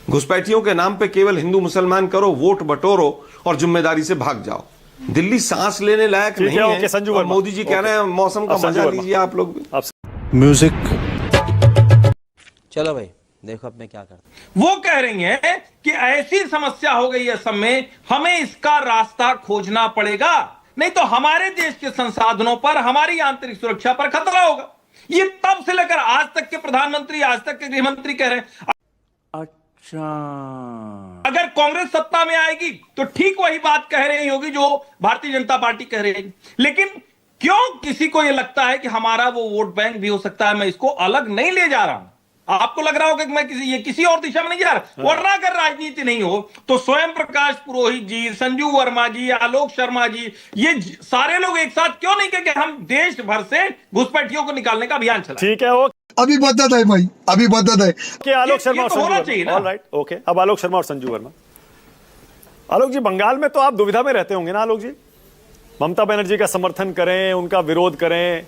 घुसपैठियों के नाम पे केवल हिंदू मुसलमान करो, वोट बटोरो और जिम्मेदारी से भाग जाओ। दिल्ली सांस लेने लायक नहीं है। संजू और वर्मा, मोदी जी कह रहे हैं मौसम का मजा लीजिए आप लोग भी। म्यूजिक। चलो भाई देखो अब मैं क्या करता। वो कह रही हैं कि ऐसी समस्या हो गई है सब में, हमें इसका रास्ता खोजना पड़ेगा, नहीं तो हमारे देश के संसाधनों पर, हमारी आंतरिक सुरक्षा पर खतरा होगा। ये तब से लेकर आज तक के प्रधानमंत्री, आज तक के गृहमंत्री कह रहे हैं। अच्छा, अगर कांग्रेस सत्ता में आएगी तो ठीक वही बात कह रही होगी जो भारतीय जनता पार्टी कह रही है। लेकिन क्यों किसी को यह लगता है कि हमारा वो वोट बैंक भी हो सकता है, मैं इसको अलग नहीं ले जा रहा हूं। आपको लग रहा होगा कि मैं किसी और दिशा में नहीं जा रहा। वरना अगर राजनीति नहीं हो तो स्वयं प्रकाश पुरोहित जी, संजू वर्मा जी, आलोक शर्मा जी, ये सारे लोग एक साथ क्यों नहीं कहे कि हम देश भर से घुसपैठियों को निकालने का अभियान चलाएं। ठीक है, वो अभी बदत है भाई, अभी बदत है कि आलोक शर्मा और तो संजू होना वर्मा। चाहिए ना। Alright, okay. अब आलोक शर्मा और संजू वर्मा। आलोक जी, बंगाल में तो आप दुविधा में रहते होंगे ना आलोक जी? ममता बनर्जी का समर्थन करें, उनका विरोध करें,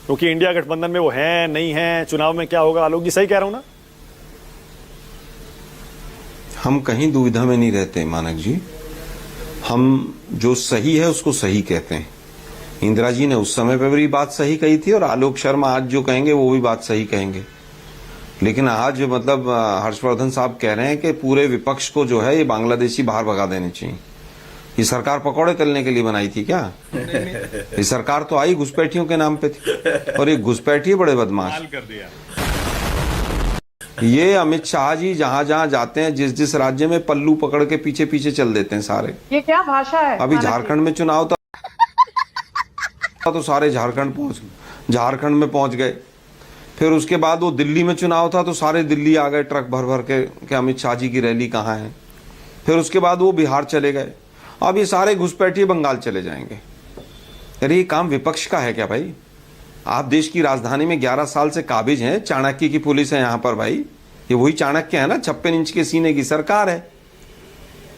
क्योंकि इंडिया गठबंधन में वो हैं नहीं हैं, चुनाव में क्या होगा? आलोक जी सही कह रहा हूं ना? हम कहीं दुविधा में नहीं रहते मानक जी। हम जो सही है उसको सही कहते हैं। इंदिरा जी ने उस समय पर भी बात सही कही थी और आलोक शर्मा आज जो कहेंगे वो भी बात सही कहेंगे। लेकिन आज मतलब हर्षवर्धन साहब कह रहे हैं कि पूरे विपक्ष को जो है ये बांग्लादेशी बाहर भगा देने चाहिए। ये सरकार पकौड़े तलने के लिए बनाई थी क्या? ये सरकार तो आई घुसपैठियों के नाम पे थी और ये घुसपैठी बड़े बदमाश कर दिया। ये अमित शाह जी जहां जहां जाते हैं, जिस जिस राज्य में पल्लू पकड़ के पीछे पीछे चल देते हैं सारे। ये क्या भाषा है? अभी झारखंड में चुनाव था तो सारे झारखंड में पहुंच गए। फिर उसके बाद वो दिल्ली में चुनाव था तो सारे दिल्ली आ गए ट्रक भर भर के अमित शाह जी की रैली कहाँ है। फिर उसके बाद वो बिहार चले गए। अब ये सारे घुसपैठिए बंगाल चले जाएंगे। अरे ये काम विपक्ष का है क्या भाई? आप देश की राजधानी में 11 साल से काबिज हैं। चाणक्य की पुलिस है यहाँ पर भाई। ये वही चाणक्य है ना, 56 इंच के सीने की सरकार है।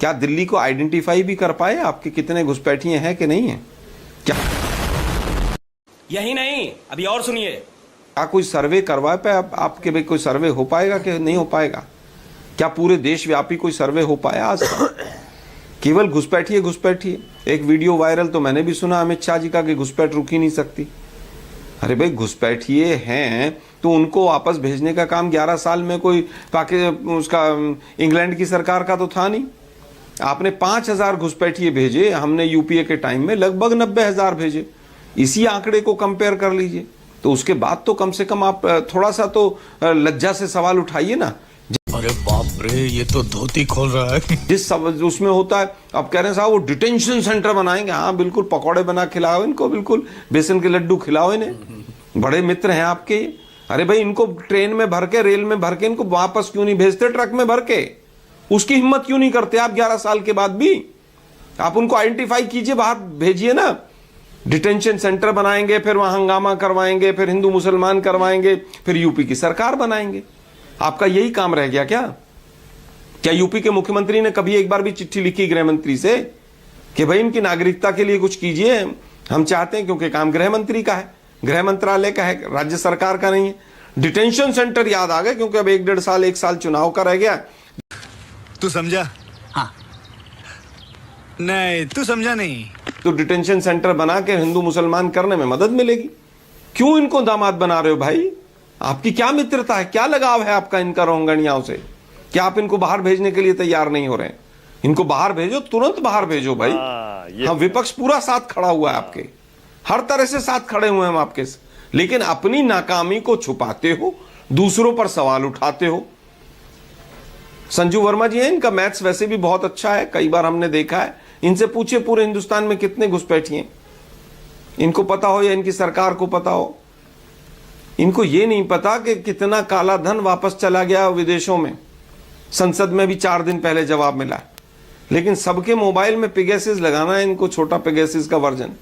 क्या दिल्ली को आइडेंटिफाई भी कर पाए आपके कितने घुसपैठिए हैं कि नहीं है? क्या यही नहीं, अभी और सुनिए। क्या कोई सर्वे करवा पाए आपके भाई? कोई सर्वे हो पाएगा कि नहीं हो पाएगा? क्या पूरे देश व्यापी कोई सर्वे हो पाया आज तक? केवल घुसपैठिए। एक वीडियो वायरल तो मैंने भी सुना अमित शाह जी का कि घुसपैठ रुक ही नहीं सकती। अरे भाई घुसपैठिए हैं तो उनको वापस भेजने का काम 11 साल में कोई उसका इंग्लैंड की सरकार का तो था नहीं। आपने 5000 घुसपैठिए भेजे, हमने यूपीए के टाइम में लगभग 90,000 भेजे। इसी आंकड़े को कंपेयर कर लीजिए तो उसके बाद तो कम से कम आप थोड़ा सा तो लज्जा से सवाल उठाइए ना। अरे बाप रे, ये तो धोती खोल रहा है। जिस उसमें होता है, अब कह रहे हैं साहब वो डिटेंशन सेंटर बनाएंगे। हाँ बिल्कुल, पकौड़े बना खिलाओ इनको, बिल्कुल बेसन के लड्डू खिलाओ इन्हें। बड़े मित्र हैं आपके। अरे भाई इनको ट्रेन में भर के, रेल में भर के इनको वापस क्यों नहीं भेजते ट्रक में भर के? उसकी हिम्मत क्यों नहीं करते आप? 11 साल के बाद भी आप उनको आइडेंटिफाई कीजिए, बाहर भेजिए ना। डिटेंशन सेंटर बनाएंगे, फिर वहां हंगामा करवाएंगे, फिर हिंदू मुसलमान करवाएंगे, फिर यूपी की सरकार बनाएंगे। आपका यही काम रह गया क्या? क्या यूपी के मुख्यमंत्री ने कभी एक बार भी चिट्ठी लिखी गृह मंत्री से कि भाई इनकी नागरिकता के लिए कुछ कीजिए, हम चाहते हैं? क्योंकि काम गृह मंत्री का है, गृह मंत्रालय का है, राज्य सरकार का नहीं है। डिटेंशन सेंटर याद आ गए क्योंकि अब 1 साल चुनाव का रह गया। तू समझा? हाँ। नहीं, तू समझा नहीं। तो डिटेंशन सेंटर बना के हिंदू मुसलमान करने में मदद मिलेगी। क्यों इनको दामाद बना रहे हो भाई? आपकी क्या मित्रता है, क्या लगाव है आपका इनका रोंगणियाओं से? क्या आप इनको बाहर भेजने के लिए तैयार नहीं हो रहे? इनको बाहर भेजो, तुरंत बाहर भेजो भाई। हाँ, विपक्ष पूरा साथ खड़ा हुआ है आपके, हर तरह से साथ खड़े हुए हैं हम आपके। लेकिन अपनी नाकामी को छुपाते हो, दूसरों पर सवाल उठाते हो। संजू वर्मा जी हैं, इनका मैथ्स वैसे भी बहुत अच्छा है, कई बार हमने देखा है। इनसे पूछिए पूरे हिंदुस्तान में कितने घुसपैठिए, इनको पता हो या इनकी सरकार को पता हो। इनको ये नहीं पता कि कितना काला धन वापस चला गया विदेशों में। संसद में भी 4 दिन पहले जवाब मिला। लेकिन सबके मोबाइल में पेगासस लगाना है इनको, छोटा पेगासस का वर्जन।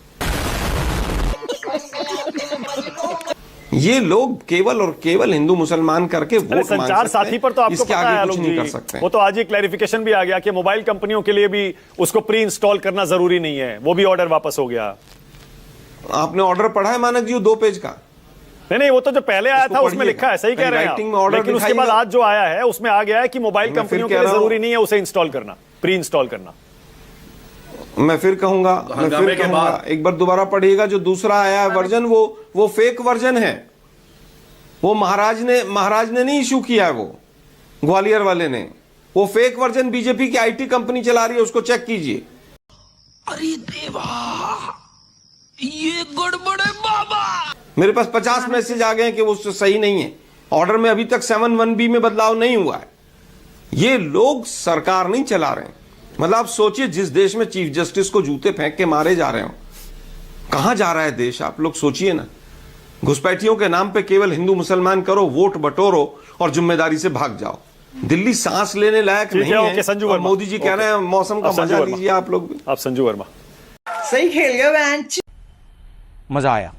ये लोग केवल और केवल हिंदू मुसलमान करके वोट मांग सकते हैं। संचार साथी पर तो आपको इसके पता है आगे आलोक कुछ नहीं जी, कर सकते। वो तो आज ही क्लैरिफिकेशन भी आ गया कि मोबाइल कंपनियों के लिए भी उसको प्री इंस्टॉल करना जरूरी नहीं है। वो भी ऑर्डर वापस हो गया। आपने ऑर्डर पढ़ा है मानक जी 2 पेज का? नहीं, वो तो जो पहले आया उसको था उसमें पढ़िएगा। लिखा है, सही कह कहीं रहे हैं राइटिंग में आप। ऑर्डर लेकिन उसके बाद दिखाइएगा। आज जो आया है उसमें आ गया है कि मोबाइल मैं फिर कंपनियों के कह लिए रहा हूं- जरूरी नहीं है उसे इंस्टॉल करना, प्री इंस्टॉल करना। मैं फिर कहूंगा, एक बार दोबारा पढ़िएगा। जो दूसरा आया है वर्जन, वो फेक वर्जन है। वो महाराज ने नहीं इशू किया है, वो ग्वालियर वाले ने। वो फेक वर्जन बीजेपी की आईटी कंपनी चला रही है, उसको चेक कीजिए। अरे देवा, ये गड़बड़ है बाबा। मेरे पास 50 मैसेज आ गए हैं कि वो सही नहीं है। ऑर्डर में अभी तक 7(1)B में बदलाव नहीं हुआ है। ये लोग सरकार नहीं चला रहे हैं। मतलब आप सोचिए, जिस देश में चीफ जस्टिस को जूते फेंक के मारे जा रहे हो, कहां जा रहा है देश? आप लोग सोचिए ना। घुसपैठियों के नाम पे केवल हिंदू मुसलमान करो, वोट बटोरो और जिम्मेदारी से भाग जाओ। दिल्ली सांस लेने लायक ठीक नहीं है, है। ओके, संजू और वर्मा। मोदी जी कह रहे हैं मौसम का अब संजू मजा वर्मा। लीजिए आप लोग भी। आप संजू वर्मा। सही खेल गया बेंच। मजा आया।